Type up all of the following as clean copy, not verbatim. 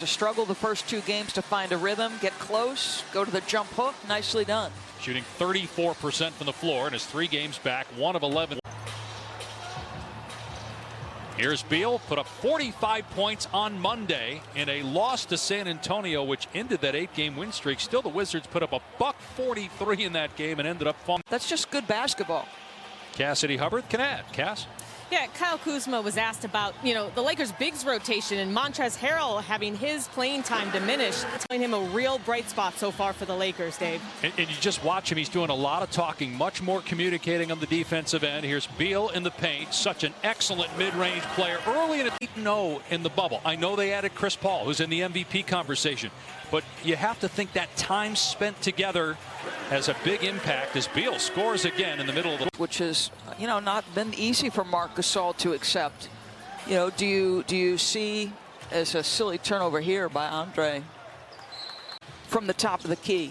To struggle the first two games to find a rhythm, get close, go to the jump hook. Nicely done. Shooting 34% from the floor in his 3 games back, 1 of 11. Here's Beal, put up 45 points on Monday in a loss to San Antonio, which ended that 8-game win streak. Still, the Wizards put up a $143 in that game and ended up falling. That's just good basketball. Cassidy Hubbard can add. Cass? Yeah, Kyle Kuzma was asked about, the Lakers' bigs rotation and Montrezl Harrell having his playing time diminished. Telling him a real bright spot so far for the Lakers, Dave. And you just watch him. He's doing a lot of talking, much more communicating on the defensive end. Here's Beal in the paint. Such an excellent mid-range player. Early in 8-0 in the bubble. I know they added Chris Paul, who's in the MVP conversation. But you have to think that time spent together has a big impact as Beal scores again in the middle of the... Which has, not been easy for Marc Gasol to accept. Do you see as a silly turnover here by Andre from the top of the key?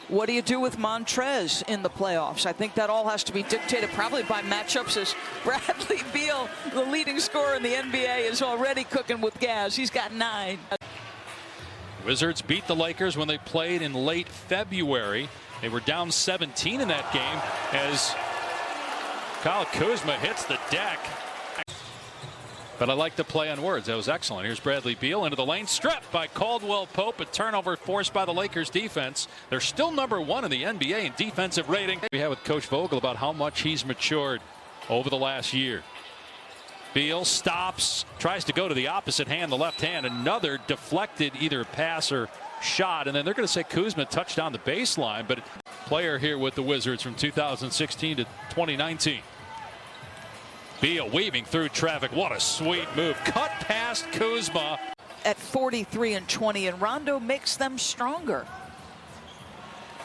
What do you do with Montrez in the playoffs? I think that all has to be dictated probably by matchups, as Bradley Beal, the leading scorer in the NBA, is already cooking with gas. He's got 9. Wizards beat the Lakers when they played in late February. They were down 17 in that game as Kyle Kuzma hits the deck. But I like the play on words. That was excellent. Here's Bradley Beal into the lane. Stripped by Caldwell Pope. A turnover forced by the Lakers defense. They're still #1 in the NBA in defensive rating. We had with Coach Vogel about how much he's matured over the last year. Beal stops, tries to go to the opposite hand, the left hand. Another deflected either pass or shot. And then they're going to say Kuzma touched down the baseline. But player here with the Wizards from 2016 to 2019. Beal weaving through traffic. What a sweet move. Cut past Kuzma. At 43 and 20, and Rondo makes them stronger.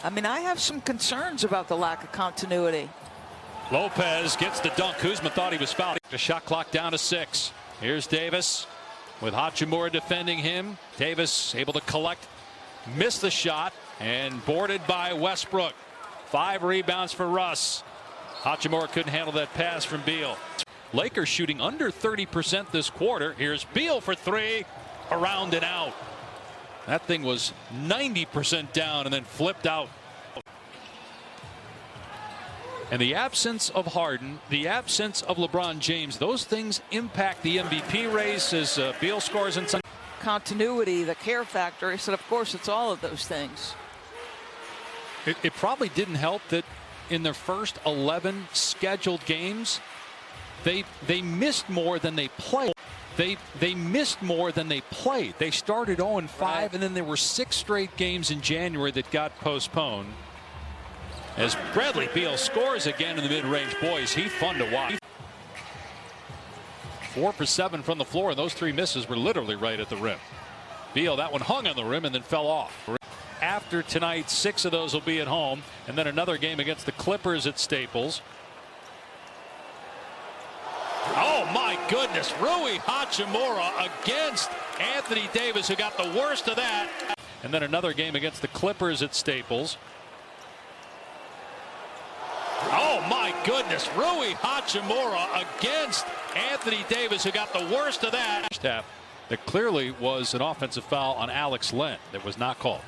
I have some concerns about the lack of continuity. Lopez gets the dunk. Kuzma thought he was fouled. The shot clock down to 6. Here's Davis with Hachimura defending him. Davis able to collect, missed the shot, and boarded by Westbrook. 5 rebounds for Russ. Hachimura couldn't handle that pass from Beal. Lakers shooting under 30% this quarter. Here's Beal for 3. Around and out. That thing was 90% down and then flipped out. And the absence of Harden, the absence of LeBron James, those things impact the MVP race as Beal scores in some. Continuity, the care factor. He said, of course, it's all of those things. It probably didn't help that in their first 11 scheduled games, they missed more than they played. They missed more than they played. They started 0-5, and then there were 6 straight games in January that got postponed. As Bradley Beal scores again in the mid-range. Boys, he's fun to watch. 4 for 7 from the floor, and those 3 misses were literally right at the rim. Beal, that one hung on the rim and then fell off. After tonight, 6 of those will be at home, and then another game against the Clippers at Staples. Oh my goodness, Rui Hachimura against Anthony Davis, who got the worst of that. And then another game against the Clippers at Staples. Oh my goodness, Rui Hachimura against Anthony Davis, who got the worst of that. That clearly was an offensive foul on Alex Len that was not called.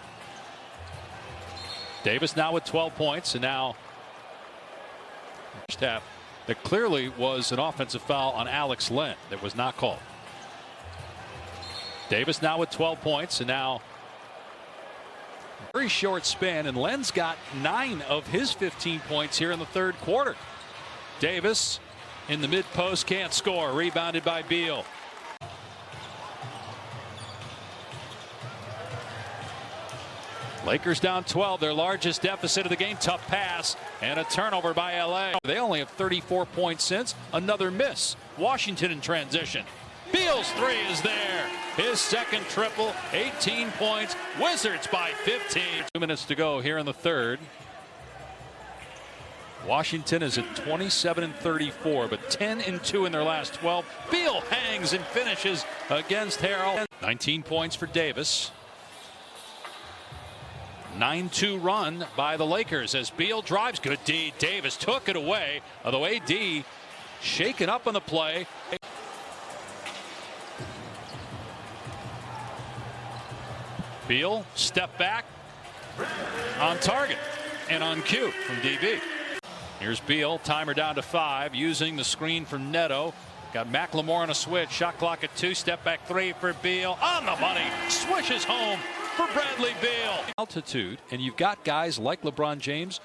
Davis now with 12 points, and now that clearly was an offensive foul on Alex Len that was not called. Davis now with 12 points, and now very short span, and Len's got 9 of his 15 points here in the 3rd quarter. Davis in the mid post can't score. Rebounded by Beal. Lakers down 12, their largest deficit of the game. Tough pass and a turnover by LA. They only have 34 points since. Another miss. Washington in transition. Beal's 3 is there. His 2nd triple, 18 points. Wizards by 15. 2 minutes to go here in the 3rd. Washington is at 27-34, but 10-2 in their last 12. Beal hangs and finishes against Harrell. 19 points for Davis. 9-2 run by the Lakers as Beal drives. Good D. Davis took it away. Although AD shaken up on the play. Beal, step back, on target, and on cue from DB. Here's Beal, timer down to 5, using the screen from Neto. Got McLemore on a switch, shot clock at 2, step back 3 for Beal. On the money, swishes home for Bradley Beal. Altitude, and you've got guys like LeBron James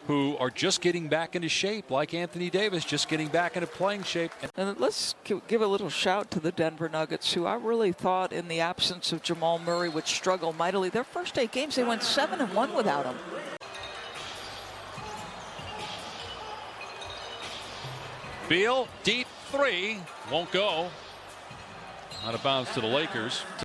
who are just getting back into shape, like Anthony Davis, just getting back into playing shape. And let's give a little shout to the Denver Nuggets, who I really thought in the absence of Jamal Murray would struggle mightily. Their first 8 games, they went 7-1 without him. Beal, deep 3, won't go. Out of bounds to the Lakers.